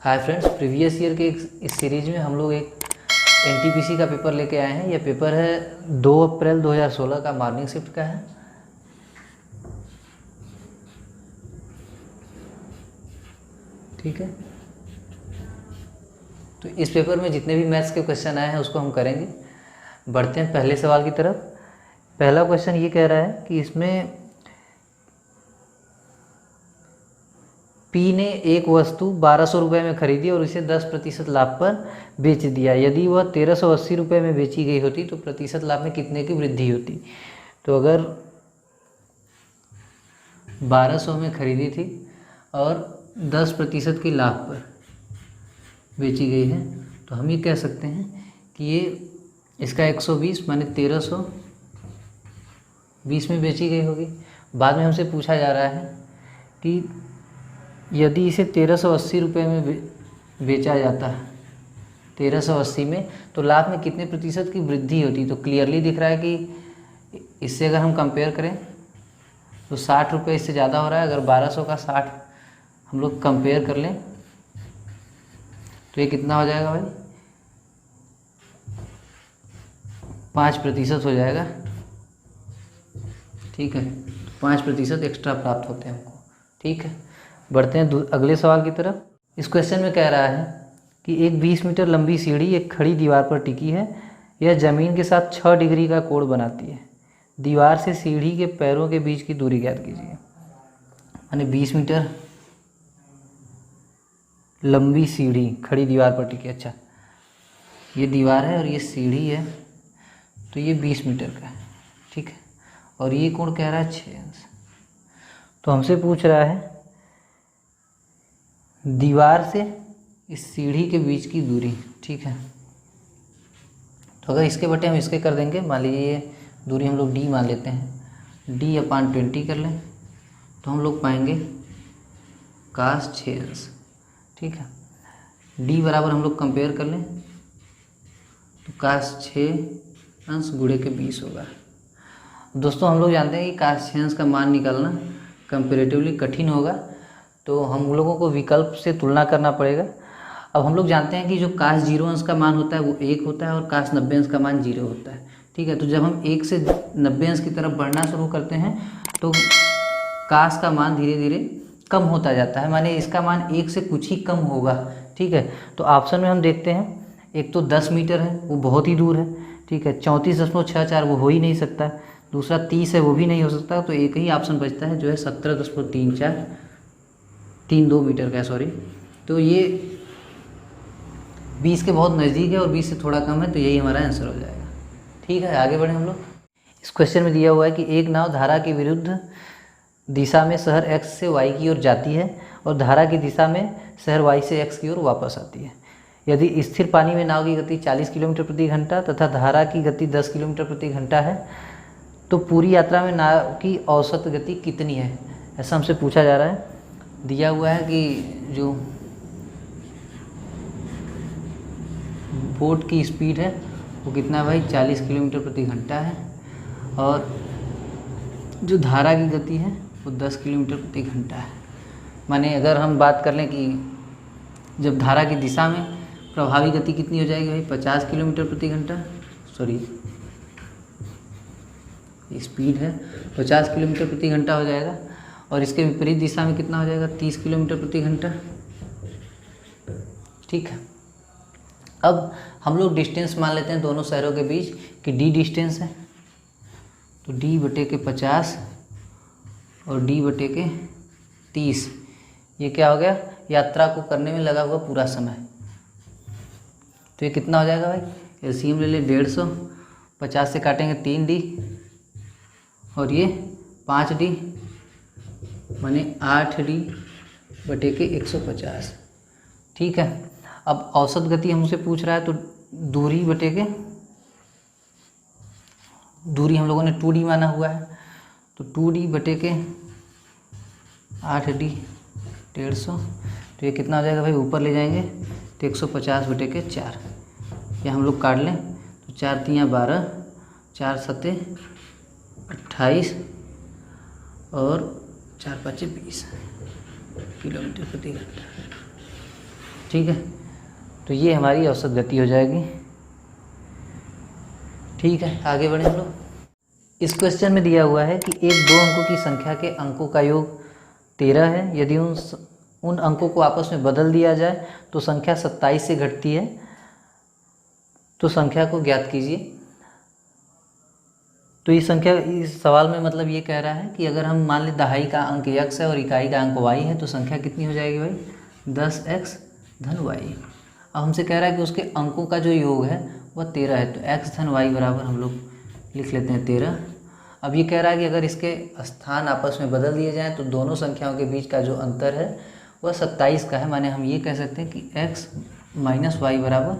Hi friends, previous year के इस series में हम लोग एक एनटीपीसी का पेपर लेके आए हैं। यह पेपर है 2 अप्रैल 2016 का, मॉर्निंग शिफ्ट का है। ठीक है, तो इस पेपर में जितने भी मैथ्स के क्वेश्चन आए हैं उसको हम करेंगे। बढ़ते हैं पहले सवाल की तरफ। पहला क्वेश्चन ये कह रहा है कि इसमें पी ने एक वस्तु 1200 रुपये में खरीदी और इसे 10% लाभ पर बेच दिया। यदि वह 1380 रुपये में बेची गई होती तो प्रतिशत लाभ में कितने की वृद्धि होती। तो अगर 1200 में खरीदी थी और 10% की लाभ पर बेची गई है तो हम ये कह सकते हैं कि ये इसका 120 माने 1320 में बेची गई होगी। बाद में हमसे पूछा जा रहा है कि यदि इसे 1380 रुपये में बेचा जाता है 1380 में, तो लाभ में कितने प्रतिशत की वृद्धि होती। तो क्लियरली दिख रहा है कि इससे अगर हम कंपेयर करें तो 60 रुपये इससे ज़्यादा हो रहा है। अगर 1200 का 60 हम लोग कंपेयर कर लें तो ये कितना हो जाएगा भाई, 5% हो जाएगा। ठीक है, 5% एक्स्ट्रा प्राप्त होते हैं हमको। ठीक है, बढ़ते हैं अगले सवाल की तरफ। इस क्वेश्चन में कह रहा है कि एक 20 मीटर लंबी सीढ़ी एक खड़ी दीवार पर टिकी है। यह ज़मीन के साथ 6 डिग्री का कोण बनाती है। दीवार से सीढ़ी के पैरों के बीच की दूरी ज्ञात कीजिए। यानी 20 मीटर लंबी सीढ़ी खड़ी दीवार पर टिकी। अच्छा, ये दीवार है और ये सीढ़ी है, तो ये 20 मीटर का है। ठीक है, और ये कोण कह रहा है 6 अंश। तो हमसे पूछ रहा है दीवार से इस सीढ़ी के बीच की दूरी। ठीक है, तो अगर इसके बटे हम इसके कर देंगे, मान लीजिए ये दूरी हम लोग d मान लेते हैं, d/20 कर लें तो हम लोग पाएंगे cos 6 अंश। ठीक है, d बराबर हम लोग कंपेयर कर लें तो cos 6 अंश गुणे के 20 होगा। दोस्तों, हम लोग जानते हैं कि cos 6 अंश का मान निकालना कंपेरेटिवली कठिन होगा, तो हम लोगों को विकल्प से तुलना करना पड़ेगा। अब हम लोग जानते हैं कि जो cos 0 अंश का मान होता है वो 1 होता है और cos 90 अंश का मान 0 होता है। ठीक है, तो जब हम 1 से 90 अंश की तरफ बढ़ना शुरू करते हैं तो cos का मान धीरे धीरे कम होता जाता है, माने इसका मान 1 से कुछ ही कम होगा। ठीक है, तो ऑप्शन में हम देखते हैं, एक तो 10 मीटर है, वो बहुत ही दूर है। ठीक है, 34.64 वो हो ही नहीं सकता। दूसरा 30 है, वो भी नहीं हो सकता। तो एक ही ऑप्शन बचता है जो है 17.32 मीटर का, सॉरी। तो ये 20 के बहुत नज़दीक है और 20 से थोड़ा कम है, तो यही हमारा आंसर हो जाएगा। ठीक है, आगे बढ़ें हम लोग। इस क्वेश्चन में दिया हुआ है कि एक नाव धारा के विरुद्ध दिशा में शहर x से y की ओर जाती है और धारा की दिशा में शहर y से x की ओर वापस आती है। यदि स्थिर पानी में नाव की गति 40 किलोमीटर प्रति घंटा तथा धारा की गति 10 किलोमीटर प्रति घंटा है तो पूरी यात्रा में नाव की औसत गति कितनी है, ऐसा हमसे पूछा जा रहा है। दिया हुआ है कि जो बोट की स्पीड है वो कितना है भाई, 40 किलोमीटर प्रति घंटा है, और जो धारा की गति है वो 10 किलोमीटर प्रति घंटा है। माने अगर हम बात कर लें कि जब धारा की दिशा में प्रभावी गति कितनी हो जाएगी भाई, 50 किलोमीटर प्रति घंटा, सॉरी स्पीड है 50 किलोमीटर प्रति घंटा हो जाएगा, और इसके विपरीत दिशा में कितना हो जाएगा, 30 किलोमीटर प्रति घंटा। ठीक है, अब हम लोग डिस्टेंस मान लेते हैं दोनों शहरों के बीच कि d डिस्टेंस है, तो d/50 और d/30 ये क्या हो गया, यात्रा को करने में लगा हुआ पूरा समय। तो ये कितना हो जाएगा भाई, एलसीएम ले ले 150, 50 से काटेंगे 3d और ये 5d माने 8d/150। ठीक है, अब औसत गति हमसे पूछ रहा है तो दूरी हम लोगों ने 2d माना हुआ है, तो 2d/8d 150, तो ये कितना हो जाएगा भाई, ऊपर ले जाएंगे तो 150/4। या हम लोग काट लें तो 4 × 12, 4 × 7 28 और 4 × 5 20 किलोमीटर प्रति घंटा। ठीक है, तो ये हमारी औसत गति हो जाएगी। ठीक है, आगे बढ़े हम लोग। इस क्वेश्चन में दिया हुआ है कि एक 2 अंकों की संख्या के अंकों का योग 13 है। यदि उन अंकों को आपस में बदल दिया जाए तो संख्या 27 से घटती है, तो संख्या को ज्ञात कीजिए। तो ये संख्या, इस सवाल में मतलब ये कह रहा है कि अगर हम मान लें दहाई का अंक x है और इकाई का अंक y है, तो संख्या कितनी हो जाएगी भाई? 10x धन y। अब हमसे कह रहा है कि उसके अंकों का जो योग है वह 13 है, तो x धन y बराबर हम लोग लिख लेते हैं 13। अब ये कह रहा है कि अगर इसके स्थान आपस में बदल दिए जाएँ तो दोनों संख्याओं के बीच का जो अंतर है वह 27 का है। माने हम ये कह सकते हैं कि x माइनस वाई बराबर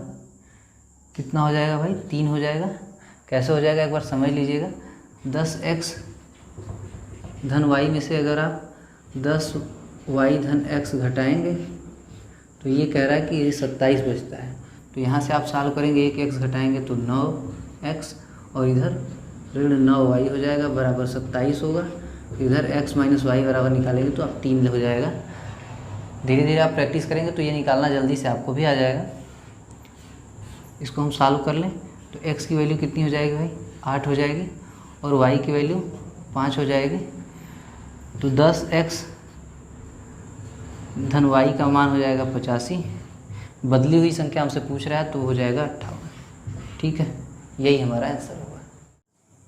कितना हो जाएगा भाई? 3 हो जाएगा। कैसे हो जाएगा एक बार समझ लीजिएगा। 10x धन y में से अगर आप 10y धन x घटाएंगे तो ये कह रहा है कि ये 27 बचता है। तो यहाँ से आप सॉल्व करेंगे, एक x घटाएंगे तो 9x और इधर ऋण 9y हो जाएगा बराबर 27 होगा। इधर x माइनस वाई बराबर निकालेंगे तो आप 3 हो जाएगा। धीरे धीरे आप प्रैक्टिस करेंगे तो ये निकालना जल्दी से आपको भी आ जाएगा। इसको हम सॉल्व कर लें तो x की वैल्यू कितनी हो जाएगी भाई? 8 हो जाएगी और y की वैल्यू 5 हो जाएगी। तो 10x धन y का मान हो जाएगा 85। बदली हुई संख्या हमसे पूछ रहा है तो हो जाएगा 58। ठीक है, यही हमारा आंसर होगा।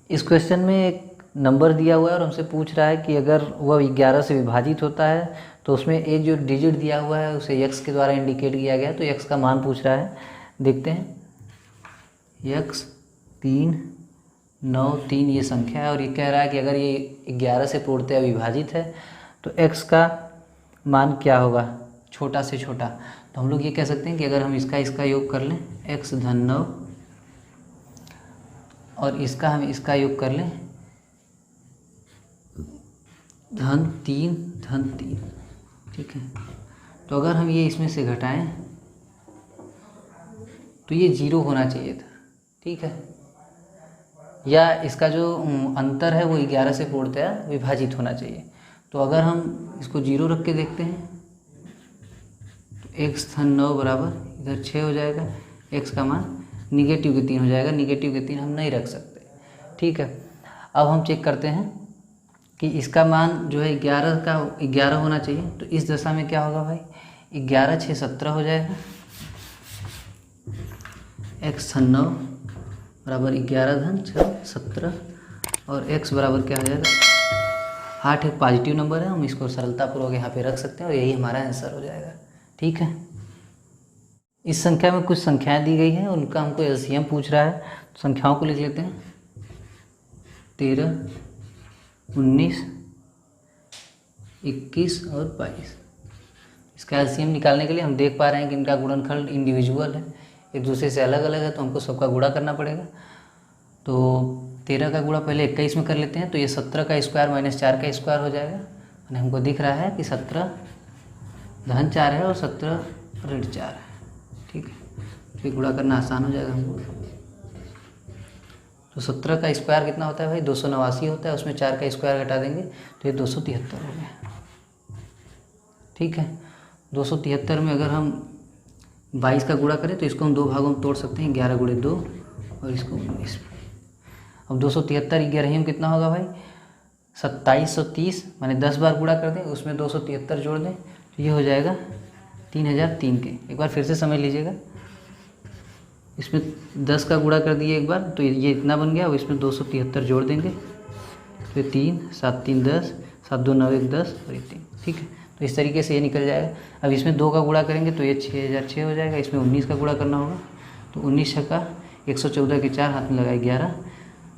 इस क्वेश्चन में एक नंबर दिया हुआ है और हमसे पूछ रहा है कि अगर वह 11 से विभाजित होता है तो उसमें एक जो डिजिट दिया हुआ है उसे x के द्वारा इंडिकेट किया गया है, तो x का मान पूछ रहा है। देखते हैं, x 3 9 3 ये संख्या है और ये कह रहा है कि अगर ये 11 से पूर्णतः विभाजित है तो x का मान क्या होगा? छोटा से छोटा। तो हम लोग ये कह सकते हैं कि अगर हम इसका योग कर लें x धन 9 और हम इसका योग कर लें धन 3। ठीक है, तो अगर हम ये इसमें से घटाएं तो ये 0 होना चाहिए था। ठीक है, या इसका जो अंतर है वो 11 से पूर्णतः विभाजित होना चाहिए। तो अगर हम इसको 0 रख के देखते हैं तो x धन 9 बराबर इधर 6 हो जाएगा। x का मान निगेटिव के 3 हो जाएगा। निगेटिव के 3 हम नहीं रख सकते। ठीक है, अब हम चेक करते हैं कि इसका मान जो है 11 होना चाहिए। तो इस दशा में क्या होगा भाई? 11 6 17 हो जाएगा। x धन 9 बराबर 11 धन 6 17 और x बराबर क्या हो जाएगा? 8 एक पॉजिटिव नंबर है, हम इसको सरलतापूर्वक यहाँ पे रख सकते हैं और यही हमारा आंसर हो जाएगा। ठीक है, इस संख्या में कुछ संख्याएं दी गई हैं, उनका हमको एलसीएम पूछ रहा है। तो संख्याओं को लिख लेते हैं 13 19 21 और 22। इसका एलसीएम निकालने के लिए हम देख पा रहे हैं कि इनका गुणनखंड इंडिविजुअल है, एक दूसरे से अलग अलग है, तो हमको सबका गुणा करना पड़ेगा। तो 13 का गुणा पहले 21 में कर लेते हैं, तो ये 17 का स्क्वायर माइनस 4 का स्क्वायर हो जाएगा। और हमको दिख रहा है कि 17 धन 4 है और 17 ऋण 4 है। ठीक है, फिर गुणा करना आसान हो जाएगा हमको। तो 17 का स्क्वायर कितना होता है भाई? 289 होता है, उसमें 4 का स्क्वायर घटा देंगे तो ये 273 हो गया। ठीक है, 273 में अगर हम 22 का गुणा करें तो इसको हम 2 भागों में तोड़ सकते हैं, 11 गुणे 2 और इसको 19। अब 273 11 में कितना होगा भाई? 2730, माने 10 बार गुणा कर दें, उसमें 273 जोड़ दें तो ये हो जाएगा 3003 के। एक बार फिर से समझ लीजिएगा, इसमें 10 का गुणा कर दिए एक बार तो ये इतना बन गया, और इसमें 273 जोड़ देंगे तो 3 7 3 10 7 2 9 1 10 और 3। ठीक है, तो इस तरीके से ये निकल जाएगा। अब इसमें 2 का गुणा करेंगे तो ये 6006 हो जाएगा। इसमें 19 का गुणा करना होगा तो 19 छक्का 114 के 4 हाथ में लगाए 11,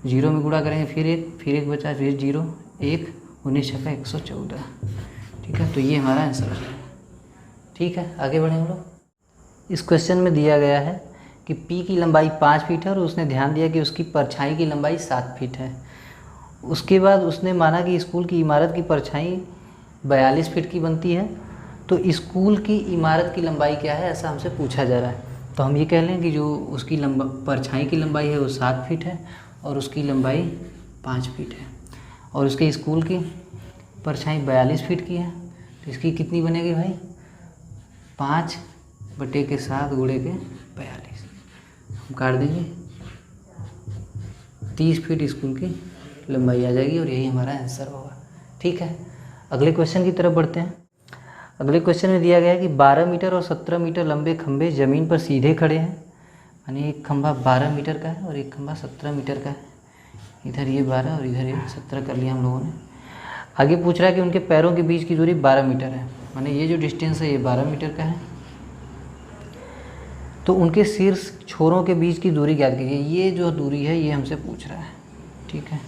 0 में गुणा करेंगे फिर एक बचा, फिर 0 1 19 छक्का 114। ठीक है, तो ये हमारा आंसर है। ठीक है, आगे बढ़ें हम लोग। इस क्वेश्चन में दिया गया है कि P की लंबाई 5 फीट है और उसने ध्यान दिया कि उसकी परछाई की लंबाई 7 फीट है। उसके बाद उसने माना कि स्कूल की इमारत की परछाई 42 फीट की बनती है। तो स्कूल की इमारत की लंबाई क्या है, ऐसा हमसे पूछा जा रहा है। तो हम ये कह लें कि जो उसकी परछाई की लंबाई है वो 7 फीट है और उसकी लंबाई 5 फीट है, और उसके स्कूल की परछाई 42 फीट की है। तो इसकी कितनी बनेगी भाई? 5 बटे के 7 गुणे के 42 हम काट देंगे। 30 फीट स्कूल की लंबाई आ जाएगी और यही हमारा आंसर होगा। ठीक है, अगले क्वेश्चन की तरफ बढ़ते हैं। अगले क्वेश्चन में दिया गया है कि 12 मीटर और 17 मीटर लंबे खंभे ज़मीन पर सीधे खड़े हैं, यानी एक खंभा 12 मीटर का है और एक खंभा 17 मीटर का है। इधर ये 12 और इधर ये 17 कर लिया हम लोगों ने। आगे पूछ रहा है कि उनके पैरों के बीच की दूरी 12 मीटर है, माने ये जो डिस्टेंस है ये 12 मीटर का है। तो उनके शीर्ष छोरों के बीच की दूरी ज्ञात कीजिए। ये जो दूरी है ये हमसे पूछ रहा है। ठीक है,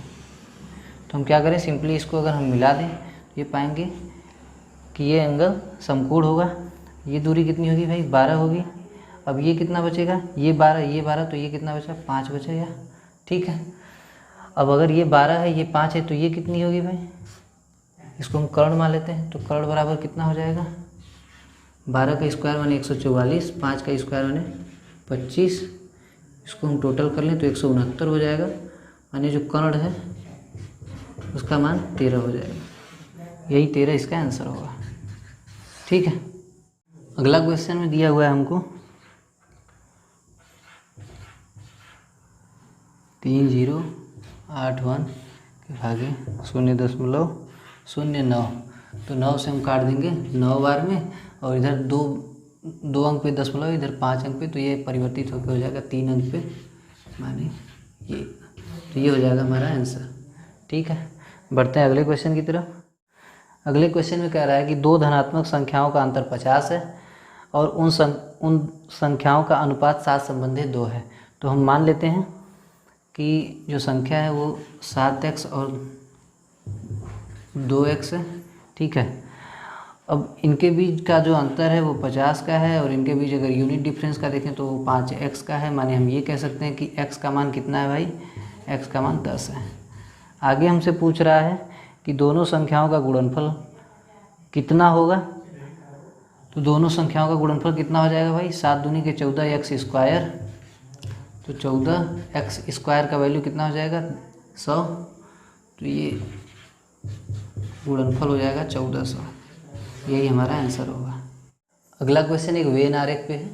तो हम क्या करें, सिंपली इसको अगर हम मिला दें तो ये पाएंगे कि ये एंगल समकोण होगा। ये दूरी कितनी होगी भाई, 12 होगी। अब ये कितना बचेगा, ये 12, तो ये कितना बचा, 5 बचेगा। ठीक है, अब अगर ये 12 है ये 5 है तो ये कितनी होगी भाई, इसको हम कर्ण मान लेते हैं। तो कर्ण बराबर कितना हो जाएगा, 12 का स्क्वायर माने 144, 5 का स्क्वायर माने 25। इसको हम टोटल कर लें तो 169 हो जाएगा, माने जो कर्ण है उसका मान 13 हो जाएगा। यही 13 इसका आंसर होगा। ठीक है, अगला क्वेश्चन में दिया हुआ है हमको 3081 के भागे 0.09, तो 9 से हम काट देंगे 9 बार में, और इधर दो अंक पे दशमलव, इधर 5 अंक पे, तो ये परिवर्तित होकर हो जाएगा 3 अंक पे, माने ये, तो ये हो जाएगा हमारा आंसर। ठीक है, बढ़ते हैं अगले क्वेश्चन की तरफ। अगले क्वेश्चन में कह रहा है कि 2 धनात्मक संख्याओं का अंतर 50 है और उन संख्याओं का अनुपात 7 संबंधित 2 है। तो हम मान लेते हैं कि जो संख्या है वो 7x और 2x है। ठीक है, अब इनके बीच का जो अंतर है वो 50 का है और इनके बीच अगर यूनिट डिफरेंस का देखें तो वो 5x का है, माने हम ये कह सकते हैं कि x का मान कितना है भाई, x का मान 10 है। आगे हमसे पूछ रहा है कि दोनों संख्याओं का गुणनफल कितना होगा। तो दोनों संख्याओं का गुणनफल कितना हो जाएगा भाई, 7 दूनी के 14x स्क्वायर, तो 14x स्क्वायर का वैल्यू कितना हो जाएगा 100, तो ये गुणनफल हो जाएगा 1400। यही हमारा आंसर होगा। अगला क्वेश्चन एक वेन आरेख पे है।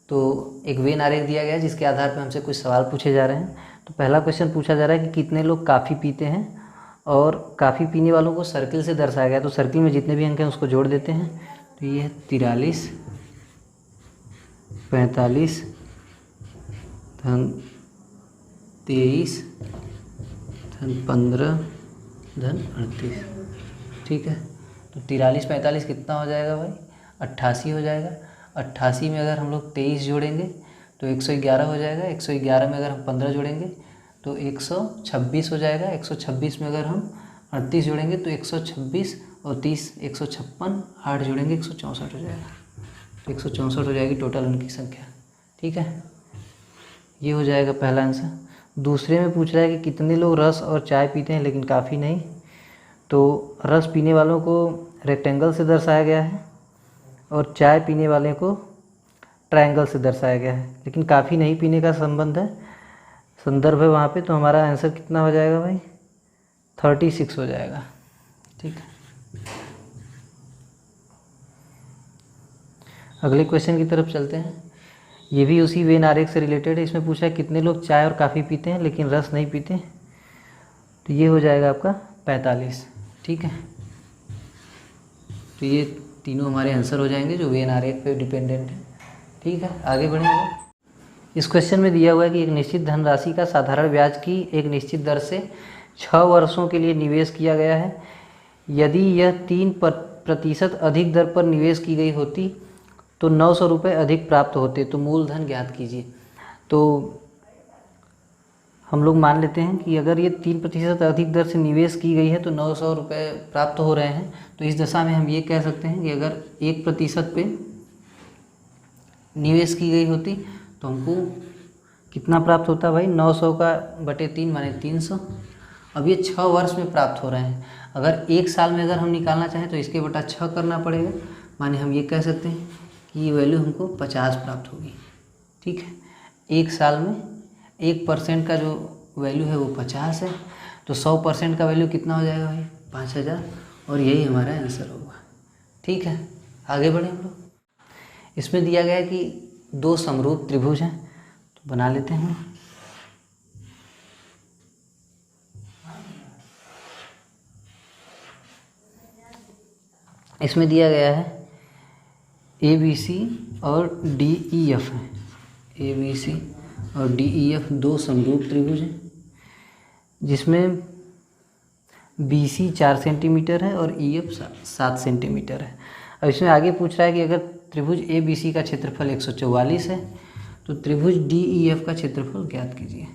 तो एक वेन आरेख दिया गया है जिसके आधार पर हमसे कुछ सवाल पूछे जा रहे हैं। तो पहला क्वेश्चन पूछा जा रहा है कि कितने लोग काफ़ी पीते हैं, और काफ़ी पीने वालों को सर्किल से दर्शाया गया। तो सर्किल में जितने भी अंक हैं उसको जोड़ देते हैं। तो ये है 43, 45, धन 23, धन 15, धन 38। ठीक है, तो 43 45 कितना हो जाएगा भाई, 88 हो जाएगा। 88 में अगर हम लोग 23 जोड़ेंगे तो 111 हो जाएगा। 111 में अगर हम 15 जोड़ेंगे तो 126 हो जाएगा। 126 में अगर हम 38 जोड़ेंगे तो 126 और 30 156, 8 जोड़ेंगे 164 हो जाएगा। तो 164 हो जाएगी टोटल उनकी संख्या। ठीक है, ये हो जाएगा पहला आंसर। दूसरे में पूछ रहा है कि कितने लोग रस और चाय पीते हैं लेकिन काफ़ी नहीं। तो रस पीने वालों को रेक्टेंगल से दर्शाया गया है और चाय पीने वाले को ट्रायंगल से दर्शाया गया है, लेकिन काफ़ी नहीं पीने का संदर्भ है वहाँ पे। तो हमारा आंसर कितना हो जाएगा भाई, 36 हो जाएगा। ठीक है, अगले क्वेश्चन की तरफ चलते हैं। ये भी उसी वेन आरेख से रिलेटेड है। इसमें पूछा है कितने लोग चाय और काफ़ी पीते हैं लेकिन रस नहीं पीते। तो ये हो जाएगा आपका 45। ठीक है, तो ये तीनों हमारे आंसर हो जाएंगे जो वेन आरेख पे डिपेंडेंट है। ठीक है, आगे बढ़ेंगे। इस क्वेश्चन में दिया हुआ है कि एक निश्चित धनराशि का साधारण ब्याज की एक निश्चित दर से 6 वर्षों के लिए निवेश किया गया है। यदि यह 3% अधिक दर पर निवेश की गई होती तो 900 रुपये अधिक प्राप्त होते। तो मूलधन ज्ञात कीजिए। तो हम लोग मान लेते हैं कि अगर ये 3% अधिक दर से निवेश की गई है तो 900 रुपये प्राप्त हो रहे हैं। तो इस दशा में हम ये कह सकते हैं कि अगर 1% पे निवेश की गई होती तो हमको कितना प्राप्त होता भाई, 900 का बटे 3 माने 300। अब ये 6 वर्ष में प्राप्त हो रहे हैं। अगर 1 साल में अगर हम निकालना चाहें तो इसके बटा 6 करना पड़ेगा, माने हम ये कह सकते हैं कि ये वैल्यू हमको 50 प्राप्त होगी। ठीक है, 1 साल में 1% का जो वैल्यू है वो 50 है, तो 100% का वैल्यू कितना हो जाएगा भाई, 5000, और यही हमारा आंसर होगा। ठीक है, आगे बढ़ें हम लोग। इसमें दिया गया है कि दो समरूप त्रिभुज हैं, तो बना लेते हैं। इसमें दिया गया है ABC और DEF है। ABC और DEF दो समरूप त्रिभुज हैं, जिसमें BC 4 सेंटीमीटर है और EF 7 सेंटीमीटर है। अब इसमें आगे पूछ रहा है कि अगर त्रिभुज ABC का क्षेत्रफल 144 है तो त्रिभुज DEF का क्षेत्रफल ज्ञात कीजिए।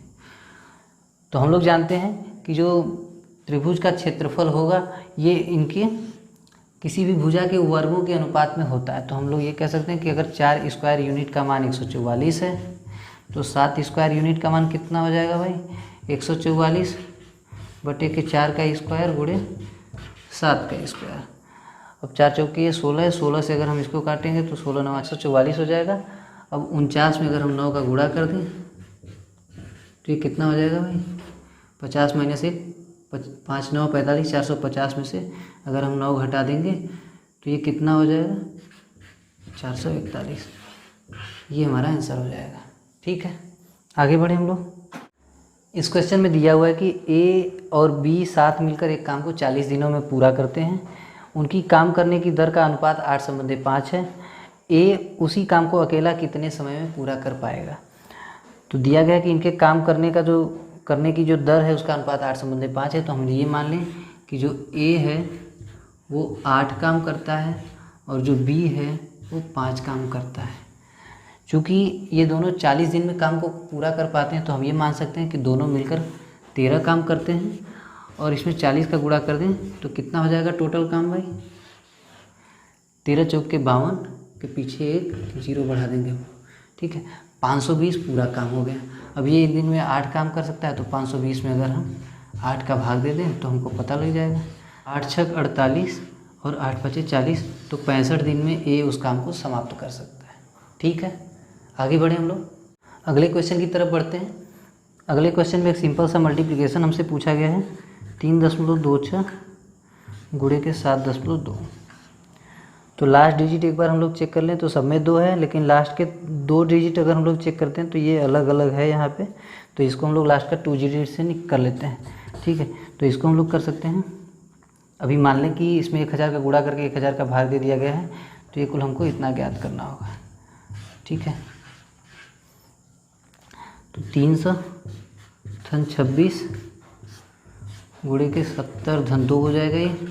तो हम लोग जानते हैं कि जो त्रिभुज का क्षेत्रफल होगा ये इनके किसी भी भुजा के वर्गों के अनुपात में होता है। तो हम लोग ये कह सकते हैं कि अगर 4 स्क्वायर यूनिट का मान 144 है तो 7 स्क्वायर यूनिट का मान कितना हो जाएगा भाई, 144 बटे के 4 का स्क्वायर गुणे 7 का स्क्वायर। अब 4 चौके ये 16 है, 16 से अगर हम इसको काटेंगे तो 16 9 144 हो जाएगा। अब 49 में अगर हम 9 का गुणा कर दें तो ये कितना हो जाएगा भाई, 50 माइनस 1 5 9 45, 450 में से अगर हम 9 घटा देंगे तो ये कितना हो जाएगा, 441। ये हमारा आंसर हो जाएगा। ठीक है, आगे बढ़े हम लोग। इस क्वेश्चन में दिया हुआ है कि A और B साथ मिलकर एक काम को 40 दिनों में पूरा करते हैं। उनकी काम करने की दर का अनुपात 8/5 है। A उसी काम को अकेला कितने समय में पूरा कर पाएगा। तो दिया गया कि इनके काम करने की जो दर है उसका अनुपात 8/5 है। तो हम ये मान लें कि जो A है वो 8 काम करता है और जो B है वो 5 काम करता है। चूँकि ये दोनों 40 दिन में काम को पूरा कर पाते हैं तो हम ये मान सकते हैं कि दोनों मिलकर 13 काम करते हैं, और इसमें 40 का गुणा कर दें तो कितना हो जाएगा टोटल काम भाई, 13 चौके 52 के पीछे एक 0 बढ़ा देंगे। ठीक है, 520 पूरा काम हो गया। अब ये एक दिन में 8 काम कर सकता है तो 520 में अगर हम 8 का भाग दे दें तो हमको पता लग जाएगा। 8 छक 48 और 8 पचे 40, तो 65 दिन में A उस काम को समाप्त कर सकता है। ठीक है, आगे बढ़े हम लोग। अगले क्वेश्चन की तरफ बढ़ते हैं। अगले क्वेश्चन में एक सिंपल सा मल्टीप्लिकेशन हमसे पूछा गया है, 3.26 गुणे के 7.2। तो लास्ट डिजिट एक बार हम लोग चेक कर लें तो सब में 2 है, लेकिन लास्ट के 2 डिजिट अगर हम लोग चेक करते हैं तो ये अलग अलग है यहाँ पे। तो इसको हम लोग लास्ट का 2 डिजिट से कर लेते हैं। ठीक है, तो इसको हम लोग कर सकते हैं। अभी मान लें कि इसमें 1000 का गुणा करके 1000 का भाग दे दिया गया है, तो ये कुल हमको इतना ज्ञात करना होगा। ठीक है, तो 326 गुणे के 70 धन 2 हो जाएगा ये।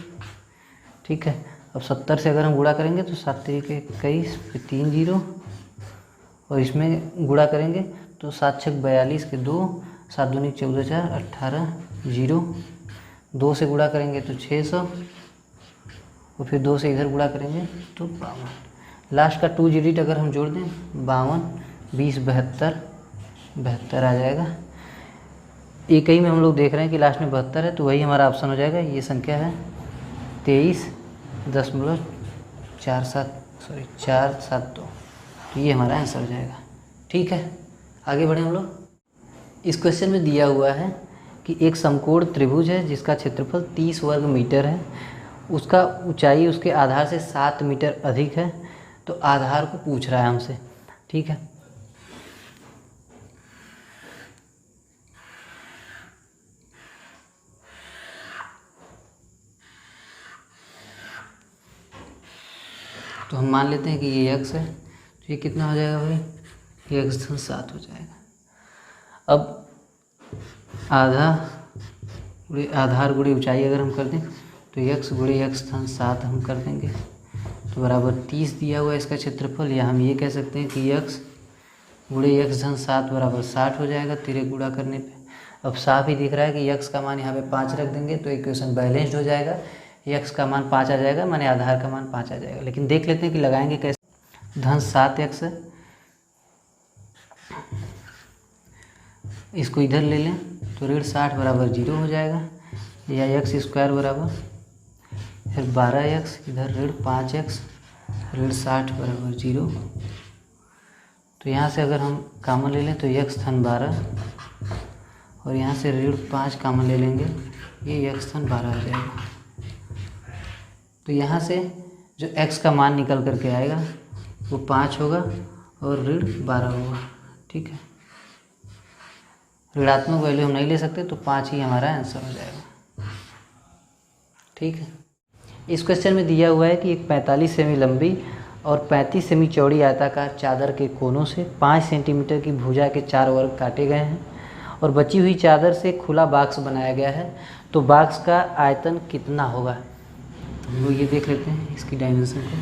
ठीक है, अब 70 से अगर हम गुणा करेंगे तो 7 तरीके 21 फिर 3 0, और इसमें गुणा करेंगे तो 7 छक 42 के 2, 7 दूनी 14 4 18 0, 2 से गुणा करेंगे तो 600, और फिर 2 से इधर गुणा करेंगे तो 52। लास्ट का 2 डिजिट अगर हम जोड़ दें 52 20 72 आ जाएगा। एक ही में हम लोग देख रहे हैं कि लास्ट में 72 है, तो वही हमारा ऑप्शन हो जाएगा। ये संख्या है 23.472। तो ये हमारा आंसर हो जाएगा। ठीक है, आगे बढ़े हम लोग। इस क्वेश्चन में दिया हुआ है कि एक समकोण त्रिभुज है जिसका क्षेत्रफल 30 वर्ग मीटर है, उसका ऊंचाई उसके आधार से 7 मीटर अधिक है। तो आधार को पूछ रहा है हमसे। ठीक है, तो हम मान लेते हैं कि ये x है, तो ये कितना हो जाएगा भाई, ये x धन 7 हो जाएगा। अब आधार गुणे ऊंचाई अगर हम कर दें तो x गुणे x धन 7 हम कर देंगे तो बराबर 30 दिया हुआ है इसका क्षेत्रफल, या हम ये कह सकते हैं कि x गुणे x धन 7 बराबर 60 हो जाएगा 13 गुणा करने पे। अब साफ ही दिख रहा है कि x का मान यहाँ पे 5 रख देंगे तो इक्वेशन बैलेंस्ड हो जाएगा, x का मान 5 आ जाएगा, माने आधार का मान 5 आ जाएगा। लेकिन देख लेते हैं कि लगाएंगे कैसे। धन 7x है, इसको इधर ले लें तो ऋण 60 बराबर 0 हो जाएगा, या x स्क्वायर बराबर फिर 12x, इधर ऋण 5x, ऋण 60 बराबर 0। तो यहाँ से अगर हम कॉमन ले लें तो x धन 12, और यहाँ से ऋण 5 कॉमन ले लेंगे, ये x धन 12 आ जाएगा। तो यहाँ से जो x का मान निकल करके आएगा वो 5 होगा और ऋण 12 होगा। ठीक है, ऋणात्मक वैल्यू हम नहीं ले सकते तो 5 ही हमारा आंसर हो जाएगा। ठीक है, इस क्वेश्चन में दिया हुआ है कि एक 45 सेमी लंबी और 35 सेमी चौड़ी आयताकार चादर के कोनों से 5 सेंटीमीटर की भुजा के 4 वर्ग काटे गए हैं और बची हुई चादर से खुला बॉक्स बनाया गया है, तो बॉक्स का आयतन कितना होगा। हम लोग ये देख लेते हैं इसकी डायमेंशन को।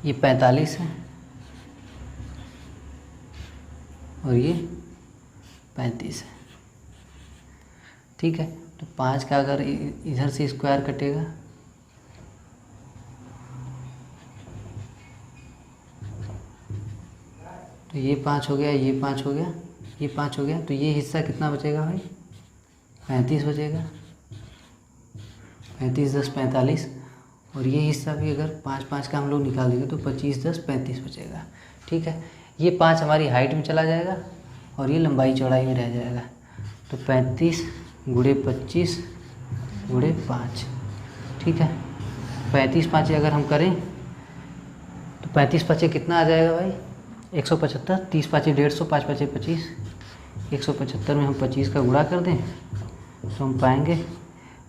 ये 45 है और ये 35 है। ठीक है, तो 5 का अगर इधर से स्क्वायर कटेगा तो ये 5 हो गया, ये 5 हो गया, ये 5 हो गया, तो ये हिस्सा कितना बचेगा भाई, 35 बचेगा। 35 10 45, और ये हिस्सा भी अगर 5 5 का हम लोग निकाल देंगे तो 25 10 35 बचेगा। ठीक है, ये 5 हमारी हाइट में चला जाएगा और ये लंबाई चौड़ाई में रह जाएगा, तो 35 गुणे 25 गुणे 5। ठीक है, 35 5 अगर हम करें तो 35 5 कितना आ जाएगा भाई, 175। 30 5 150, 5 5 25, 175 में हम 25 का गुणा कर दें तो हम पाएंगे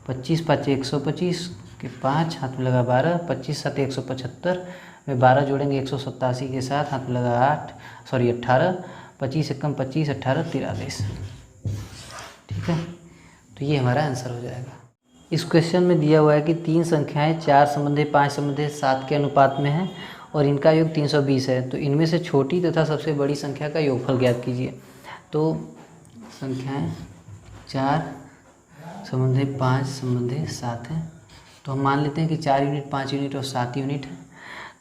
25 5 125 के 5 हाथ में लगा 12, 25 7 175 में 12 जोड़ेंगे 187 के साथ हाथ में लगा 18, 25 एकम 25 18 43। ठीक है, तो ये हमारा आंसर हो जाएगा। इस क्वेश्चन में दिया हुआ है कि 3 संख्याएं 4 संबंधी 5 संबंधी 7 के अनुपात में हैं और इनका योग 320 है, तो इनमें से छोटी तथा सबसे बड़ी संख्या का योगफल ज्ञात कीजिए। तो संख्याएं 4 संबंधी 5 संबंधी 7 हैं, तो हम मान लेते हैं कि 4 यूनिट 5 यूनिट और 7 यूनिट है,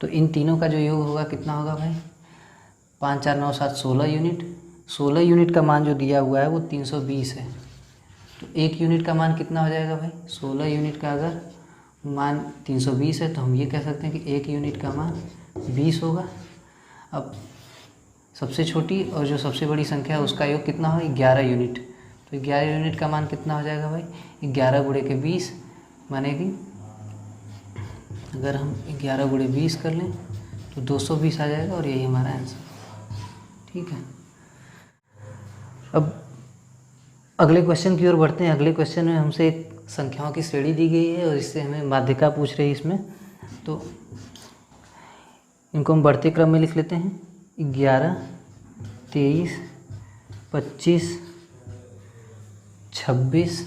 तो इन तीनों का जो योग होगा कितना होगा भाई, 5 4 9 7 16 यूनिट। 16 यूनिट का मान जो दिया हुआ है वो 320 है, तो 1 यूनिट का मान कितना हो जाएगा भाई, 16 यूनिट का अगर मान 320 है तो हम ये कह सकते हैं कि 1 यूनिट का मान 20 होगा। अब सबसे छोटी और जो सबसे बड़ी संख्या है उसका योग कितना होगा, 11 यूनिट, तो 11 यूनिट का मान कितना हो जाएगा भाई, 11 गुणे के 20 माने कि अगर हम 11 गुणे 20 कर लें तो 220 आ जाएगा और यही हमारा आंसर। ठीक है, अब अगले क्वेश्चन की ओर बढ़ते हैं। अगले क्वेश्चन में हमसे एक संख्याओं की श्रेणी दी गई है और इससे हमें माध्यिका पूछ रही है इसमें, तो इनको हम बढ़ते क्रम में लिख लेते हैं। 11 23 25 26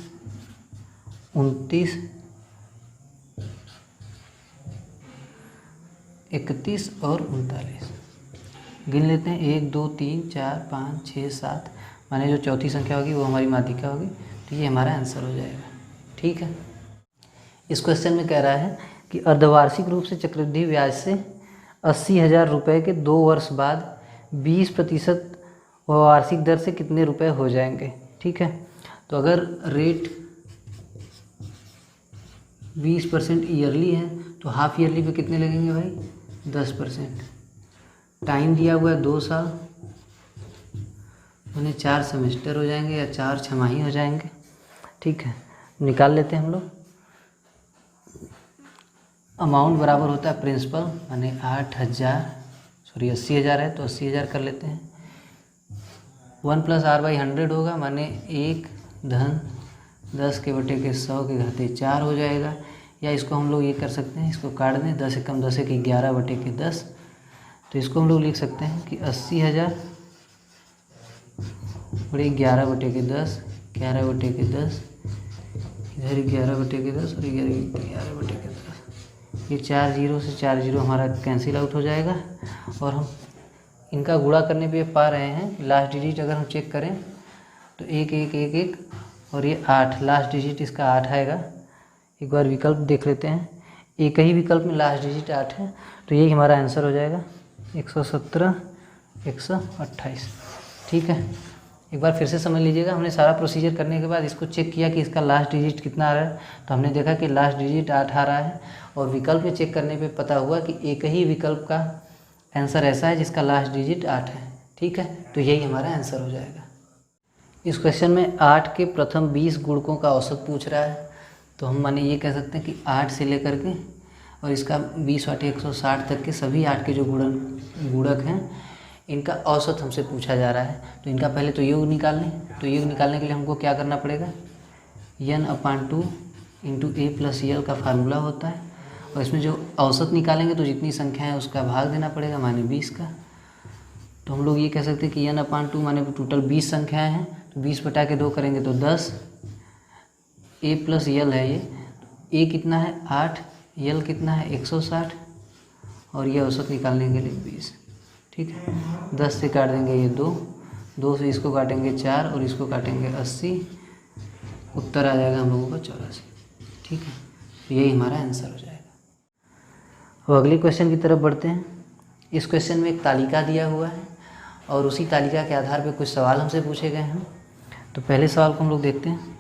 29 31 और 39 गिन लेते हैं। 1 2 3 4 5 6 7 माने जो चौथी संख्या होगी वो हमारी माध्यिका होगी, तो ये हमारा आंसर हो जाएगा। ठीक है, इस क्वेश्चन में कह रहा है कि अर्धवार्षिक रूप से चक्रवृद्धि ब्याज से 80,000 रुपये के 2 वर्ष बाद 20% वार्षिक दर से कितने रुपए हो जाएंगे। ठीक है, तो अगर रेट 20% ईयरली है तो हाफ ईयरली पे कितने लगेंगे भाई, 10%। टाइम दिया हुआ है 2 साल, उन्हें 4 सेमेस्टर हो जाएंगे या 4 छमाही हो जाएंगे। ठीक है, निकाल लेते हैं हम लोग। अमाउंट बराबर होता है प्रिंसिपल माने 80,000 है तो 80,000 कर लेते हैं। 1 + r/100 होगा माने 1 धन 10 के बटे के 100 के घाते 4 हो जाएगा, या इसको हम लोग ये कर सकते हैं, इसको काट दें, 10 एकम 10 के 11 बटे के 10, तो इसको हम लोग लिख सकते हैं कि 80,000 बड़े 11 बटे के 10, 11 बटे के 10, इधर 11 बटे के 10 और 11 बटे के 10, ये 4 0 से 4 0 हमारा कैंसिल आउट हो जाएगा। और हम इनका गुणा करने पे पा रहे हैं लास्ट डिजिट अगर हम चेक करें तो 1 1 1 1 और ये 8, लास्ट डिजिट इसका 8 आएगा। एक बार विकल्प देख लेते हैं, एक ही विकल्प में लास्ट डिजिट 8 है, तो यही हमारा आंसर हो जाएगा 117 128। ठीक है, एक बार फिर से समझ लीजिएगा। हमने सारा प्रोसीजर करने के बाद इसको चेक किया कि इसका लास्ट डिजिट कितना आ रहा है, तो हमने देखा कि लास्ट डिजिट 8 आ रहा है, और विकल्प में चेक करने पे पता हुआ कि एक ही विकल्प का आंसर ऐसा है जिसका लास्ट डिजिट 8 है। ठीक है, तो यही हमारा आंसर हो जाएगा। इस क्वेश्चन में 8 के प्रथम 20 गुणकों का औसत पूछ रहा है, तो हम माने ये कह सकते हैं कि 8 से लेकर के और इसका 20/160 तक के सभी 8 के जो गुणक हैं इनका औसत हमसे पूछा जा रहा है। तो इनका पहले तो योग निकाल लें। तो योग निकालने के लिए हमको क्या करना पड़ेगा, n/2 × a + l का फार्मूला होता है और इसमें जो औसत निकालेंगे तो जितनी संख्या है उसका भाग देना पड़ेगा, माने 20 का। तो हम लोग ये कह सकते हैं कि n/2 माने टोटल 20 संख्याएँ हैं, तो 20/2 करेंगे तो 10, a + l है ये, a कितना है 8, l कितना है 160 और ये औसत निकालने के लिए 20। ठीक है, 10 से काट देंगे ये 2 से इसको काटेंगे 4 और इसको काटेंगे 80, उत्तर आ जाएगा हम लोगों का 84। ठीक है, तो यही हमारा आंसर हो जाएगा। अब अगले क्वेश्चन की तरफ बढ़ते हैं। इस क्वेश्चन में एक तालिका दिया हुआ है और उसी तालिका के आधार पर कुछ सवाल हमसे पूछे गए हैं। तो पहले सवाल को हम लोग देखते हैं।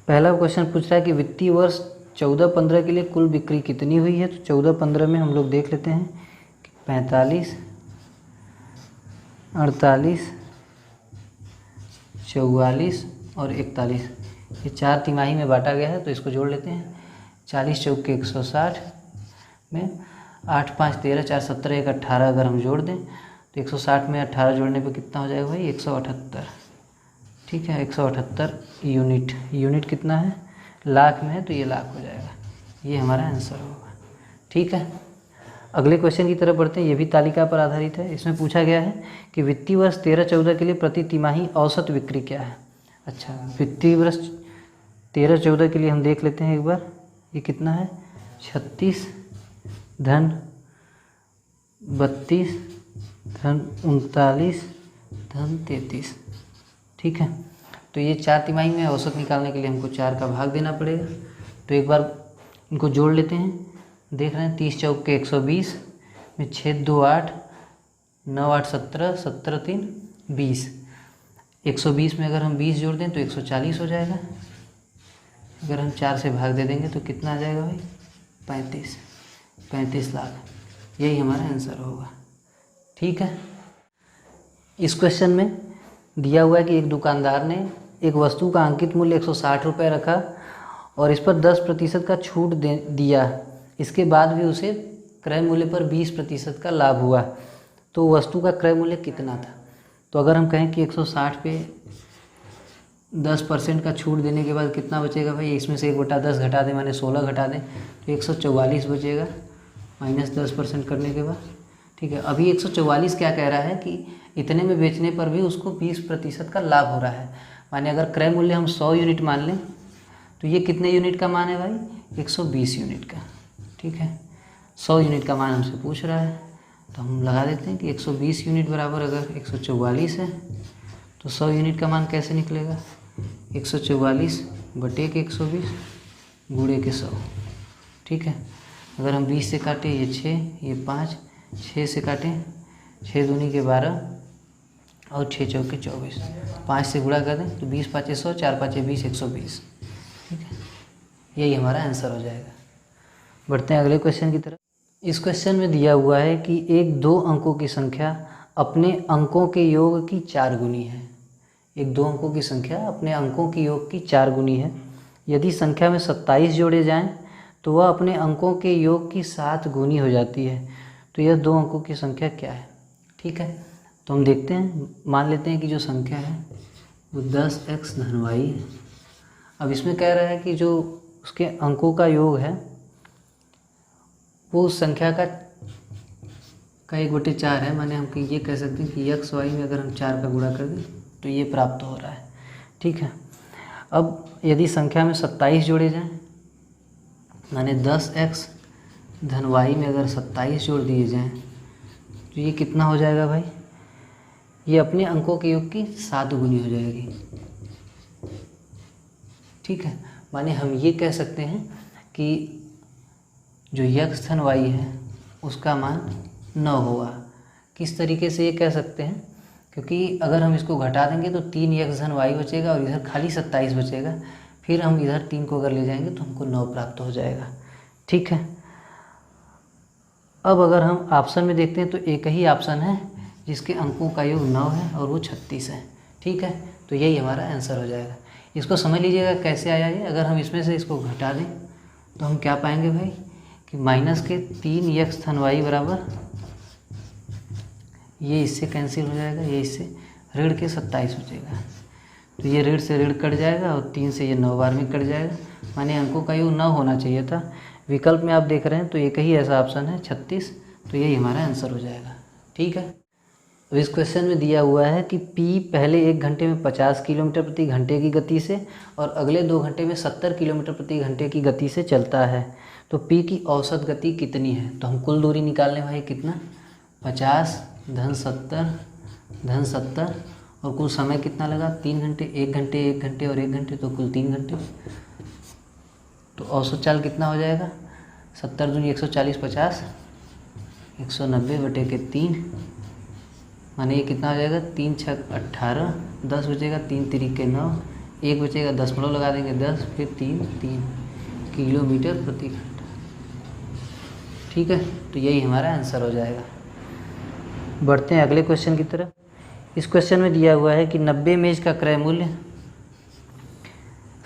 पहला क्वेश्चन पूछ रहा है कि वित्तीय वर्ष 14-15 के लिए कुल बिक्री कितनी हुई है। तो 14-15 में हम लोग देख लेते हैं कि 45, 48, 44 और 41 ये 4 तिमाही में बांटा गया है। तो इसको जोड़ लेते हैं। 40 चौके 160 में 8 5 13 4 17 1 18 अगर हम जोड़ दें तो 160 में 18 जोड़ने पे कितना हो जाएगा भाई 178। ठीक है, 178 यूनिट। यूनिट कितना है, लाख में है, तो ये लाख हो जाएगा। ये हमारा आंसर होगा। ठीक है, अगले क्वेश्चन की तरफ बढ़ते हैं। ये भी तालिका पर आधारित है। इसमें पूछा गया है कि वित्तीय वर्ष 13-14 के लिए प्रति तिमाही औसत बिक्री क्या है। अच्छा, वित्तीय वर्ष 13-14 के लिए हम देख लेते हैं एक बार। ये कितना है 36 धन 32 धन 39 धन 33। ठीक है, तो ये 4 तिमाही में औसत निकालने के लिए हमको 4 का भाग देना पड़ेगा। तो एक बार इनको जोड़ लेते हैं। देख रहे हैं 30 चौके 120 में 6 2 8 9 8 17 17 3 20। 120 में अगर हम 20 जोड़ दें तो 140 हो जाएगा। अगर हम 4 से भाग दे देंगे तो कितना आ जाएगा भाई 35 लाख। यही हमारा आंसर होगा। ठीक है, इस क्वेश्चन में दिया हुआ है कि एक दुकानदार ने एक वस्तु का अंकित मूल्य 160 रुपये रखा और इस पर 10% का छूट दिया। इसके बाद भी उसे क्रय मूल्य पर 20% का लाभ हुआ। तो वस्तु का क्रय मूल्य कितना था। तो अगर हम कहें कि 160 पे 10% का छूट देने के बाद कितना बचेगा भाई, इसमें से 1/10 घटा दें माने 16 घटा दें तो 144 बचेगा माइनस 10% करने के बाद। ठीक है, अभी 144 क्या कह रहा है कि इतने में बेचने पर भी उसको 20% का लाभ हो रहा है। माने अगर क्रय मूल्य हम 100 यूनिट मान लें तो ये कितने यूनिट का मान है भाई 120 यूनिट का। ठीक है, 100 यूनिट का मान हमसे पूछ रहा है तो हम लगा देते हैं कि 120 यूनिट बराबर अगर 144 है तो 100 यूनिट का मान कैसे निकलेगा 144 बटे के 120 गुणे के 100। ठीक है, अगर हम 20 से काटें ये 6 ये 5, 6 से काटें 6 दूनी के 12 और 6 चौके 24, 5 से गुणा कर दें तो 20 5 100 4 5 20 120। ठीक है, यही हमारा आंसर हो जाएगा। बढ़ते हैं अगले क्वेश्चन की तरफ। इस क्वेश्चन में दिया हुआ है कि एक 2 अंकों की संख्या अपने अंकों के योग की 4 गुनी है। एक 2 अंकों की संख्या अपने अंकों के योग की 4 गुनी है। यदि संख्या में 27 जोड़े जाएं तो वह अपने अंकों के योग की 7 गुनी हो जाती है। तो यह 2 अंकों की संख्या क्या है। ठीक है, तो हम देखते हैं। मान लेते हैं कि जो संख्या है वो 10x धन y है। अब इसमें कह रहा है कि जो उसके अंकों का योग है वो उस संख्या का 1/4 है। माने हम ये कह सकते हैं कि x y में अगर हम 4 का गुणा कर दें तो ये प्राप्त हो रहा है। ठीक है, अब यदि संख्या में 27 जोड़े जाएं माने 10x धन y में अगर 27 जोड़ दिए जाएं तो ये कितना हो जाएगा भाई, ये अपने अंकों के योग की 7 गुनी हो जाएगी। ठीक है, माने हम ये कह सकते हैं कि जो x धन y है उसका मान 9 होगा। किस तरीके से ये कह सकते हैं, क्योंकि अगर हम इसको घटा देंगे तो 3x धन y बचेगा और इधर खाली 27 बचेगा। फिर हम इधर 3 को अगर ले जाएंगे तो हमको 9 प्राप्त हो जाएगा। ठीक है, अब अगर हम ऑप्शन में देखते हैं तो एक ही ऑप्शन है जिसके अंकों का योग 9 है और वो 36 है। ठीक है, तो यही हमारा आंसर हो जाएगा। इसको समझ लीजिएगा कैसे आया ये। अगर हम इसमें से इसको घटा दें तो हम क्या पाएंगे भाई कि माइनस के 3x धन y बराबर, ये इससे कैंसिल हो जाएगा, ये इससे ऋण के 27 बचेगा। तो ये ऋण से ऋण कट जाएगा और 3 से ये 9 बार में कट जाएगा, माने अंकों का योग 9 होना चाहिए था। विकल्प में आप देख रहे हैं तो एक ही ऐसा ऑप्शन है 36, तो यही हमारा आंसर हो जाएगा। ठीक है। तो इस क्वेश्चन में दिया हुआ है कि P पहले 1 घंटे में 50 किलोमीटर प्रति घंटे की गति से और अगले 2 घंटे में 70 किलोमीटर प्रति घंटे की गति से चलता है, तो P की औसत गति कितनी है। तो हम कुल दूरी निकालने भाई कितना, 50 धन 70 और कुल समय कितना लगा, 3 घंटे, 1 घंटे 1 घंटे और 1 घंटे, तो कुल 3 घंटे। तो औसत चाल कितना हो जाएगा, 70 दूनी 140, 50, 190/3, माने ये कितना हो जाएगा, 3 छक 18, 10 बचेगा, 3 तिरिके 9, 1 बचेगा, दशमलव लगा देंगे 10, फिर 3 किलोमीटर प्रति घंटा। ठीक है, तो यही हमारा आंसर हो जाएगा। बढ़ते हैं अगले क्वेश्चन की तरफ। इस क्वेश्चन में दिया हुआ है कि 90 मेज का क्रय मूल्य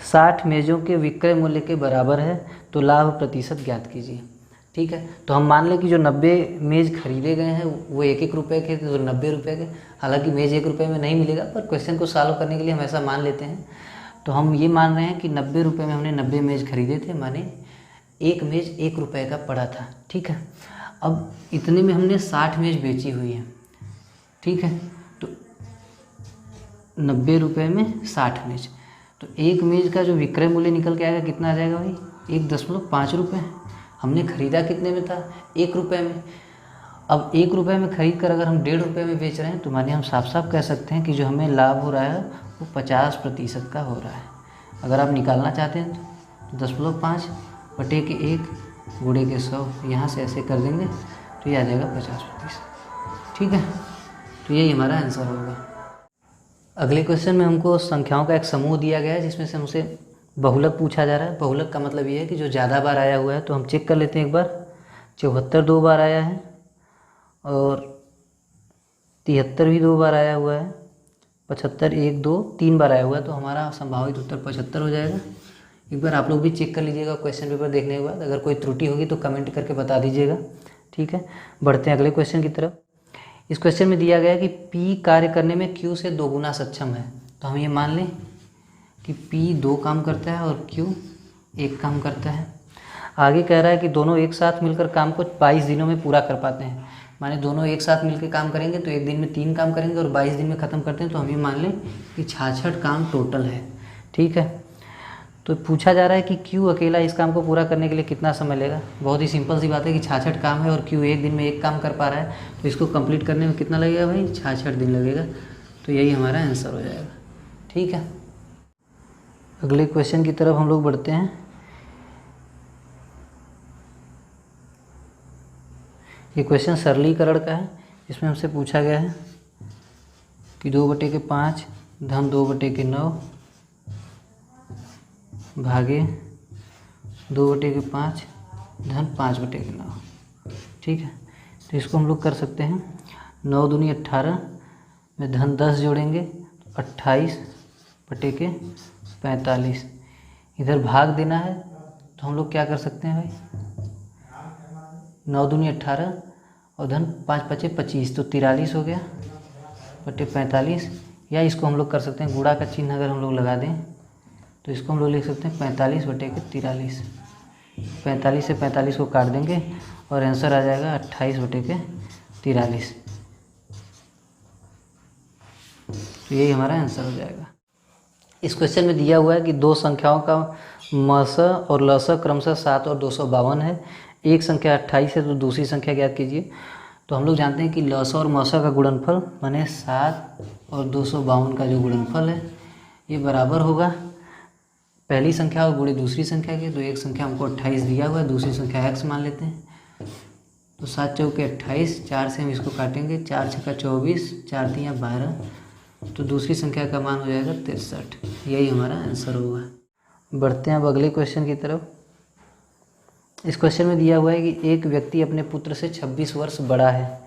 60 मेज़ों के विक्रय मूल्य के बराबर है, तो लाभ प्रतिशत ज्ञात कीजिए। ठीक है, तो हम मान लें कि जो 90 मेज़ खरीदे गए हैं वो 1-1 रुपये के, तो 90 रुपये के। हालांकि मेज़ 1 रुपये में नहीं मिलेगा, पर क्वेश्चन को सॉल्व करने के लिए हम ऐसा मान लेते हैं। तो हम ये मान रहे हैं कि 90 रुपये में हमने 90 मेज़ खरीदे थे, माने एक मेज़ 1 रुपये का पड़ा था। ठीक है, अब इतने में हमने 60 मेज़ बेची हुई है। ठीक है, तो 90 रुपये में 60 मेज़, तो एक मेज़ का जो विक्रय मूल्य निकल के आएगा कितना आ जाएगा भाई, 1.5 रुपये। हमने ख़रीदा कितने में था, 1 रुपये में। अब 1 रुपये में ख़रीद कर अगर हम 1.5 रुपये में बेच रहे हैं, तो मानिए हम साफ साफ कह सकते हैं कि जो हमें लाभ हो रहा है वो 50% का हो रहा है। अगर आप निकालना चाहते हैं तो 10.5/1 गुणे के 100, यहाँ से ऐसे कर देंगे तो ये आ जाएगा 50%। ठीक है, तो यही हमारा आंसर होगा। अगले क्वेश्चन में हमको संख्याओं का एक समूह दिया गया है, जिसमें से हमसे बहुलक पूछा जा रहा है। बहुलक का मतलब ये है कि जो ज़्यादा बार आया हुआ है। तो हम चेक कर लेते हैं एक बार। 74 2 बार आया है और 73 भी 2 बार आया हुआ है, 75 1 2 3 बार आया हुआ है, तो हमारा संभावित उत्तर 75 हो जाएगा। एक बार आप लोग भी चेक कर लीजिएगा क्वेश्चन पेपर देखने के बाद। अगर कोई त्रुटि होगी तो कमेंट करके बता दीजिएगा। ठीक है, बढ़ते हैं अगले क्वेश्चन की तरफ। इस क्वेश्चन में दिया गया है कि P कार्य करने में Q से 2 गुना सक्षम है। तो हम ये मान लें कि P 2 काम करता है और Q 1 काम करता है। आगे कह रहा है कि दोनों एक साथ मिलकर काम को 22 दिनों में पूरा कर पाते हैं। माने दोनों एक साथ मिलकर काम करेंगे तो एक दिन में 3 काम करेंगे और 22 दिन में ख़त्म करते हैं। तो हम ये मान लें कि 66 काम टोटल है। ठीक है, तो पूछा जा रहा है कि Q अकेला इस काम को पूरा करने के लिए कितना समय लेगा। बहुत ही सिंपल सी बात है कि 66 काम है और Q एक दिन में 1 काम कर पा रहा है, तो इसको कंप्लीट करने में कितना लगेगा भाई, 66 दिन लगेगा। तो यही हमारा आंसर हो जाएगा। ठीक है, अगले क्वेश्चन की तरफ हम लोग बढ़ते हैं। ये क्वेश्चन सरलीकरण का है। इसमें हमसे पूछा गया है कि 2/5 धन 2/9 भागे 2/5 धन 5/9। ठीक है, तो इसको हम लोग कर सकते हैं 9 दूनी 18 में धन 10 जोड़ेंगे तो 28/45। इधर भाग देना है तो हम लोग क्या कर सकते हैं भाई, 9 दूनी 18 और धन 5×5 = 25, तो 43 हो गया बटे 45। या इसको हम लोग कर सकते हैं गुणा का चिन्ह अगर हम लोग लगा दें तो इसको हम लोग लिख सकते हैं 45/43। 45 से 45 को काट देंगे और आंसर आ जाएगा 28/43। तो यही हमारा आंसर हो जाएगा। इस क्वेश्चन में दिया हुआ है कि 2 संख्याओं का मस और लस क्रमशः 7 और 252 है। एक संख्या 28 है तो दूसरी संख्या ज्ञात कीजिए। तो हम लोग जानते हैं कि लस और मस का गुणनफल माने 7 और 252 का जो गुणनफल है ये बराबर होगा पहली संख्या और गुणे दूसरी संख्या के। तो एक संख्या हमको 28 दिया हुआ है, दूसरी संख्या x मान लेते हैं। तो 7 चौके 28, 4 से हम इसको काटेंगे, 4 छक्का 24, 4 तियाँ 12, तो दूसरी संख्या का मान हो जाएगा 63। यही हमारा आंसर होगा। बढ़ते हैं अब अगले क्वेश्चन की तरफ। इस क्वेश्चन में दिया हुआ है कि एक व्यक्ति अपने पुत्र से 26 वर्ष बड़ा है।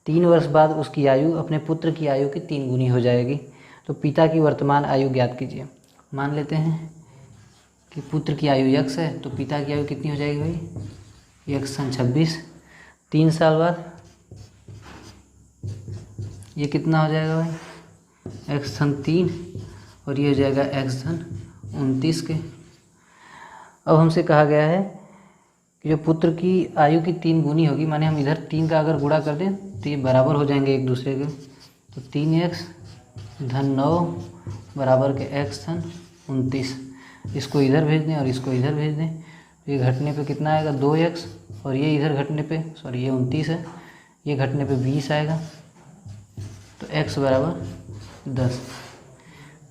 3 वर्ष बाद उसकी आयु अपने पुत्र की आयु की 3 गुनी हो जाएगी। तो पिता की वर्तमान आयु ज्ञात कीजिए। मान लेते हैं कि पुत्र की आयु x है, तो पिता की आयु कितनी हो जाएगी भाई, x सन 26। 3 साल बाद ये कितना हो जाएगा भाई, x सन 3, और ये हो जाएगा x सन 29 के। अब हमसे कहा गया है कि जो पुत्र की आयु की 3 गुनी होगी, माने हम इधर 3 का अगर गुणा कर दें तो ये बराबर हो जाएंगे एक दूसरे के। तो 3x धन 9 बराबर के x सन 29। इसको इधर भेज दें और इसको इधर भेज दें, तो ये घटने पे कितना आएगा, 2x, और ये इधर घटने पे, सॉरी ये 29 है, ये घटने पे 20 आएगा, तो x बराबर 10।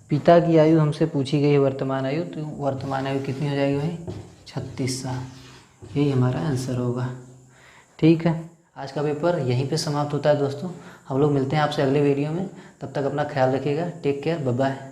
पिता की आयु हमसे पूछी गई है वर्तमान आयु, तो वर्तमान आयु कितनी हो जाएगी भाई, 36 साल। यही हमारा आंसर होगा। ठीक है, आज का पेपर यहीं पे समाप्त होता है दोस्तों। हम लोग मिलते हैं आपसे अगले वीडियो में, तब तक अपना ख्याल रखिएगा। Take care, bye bye.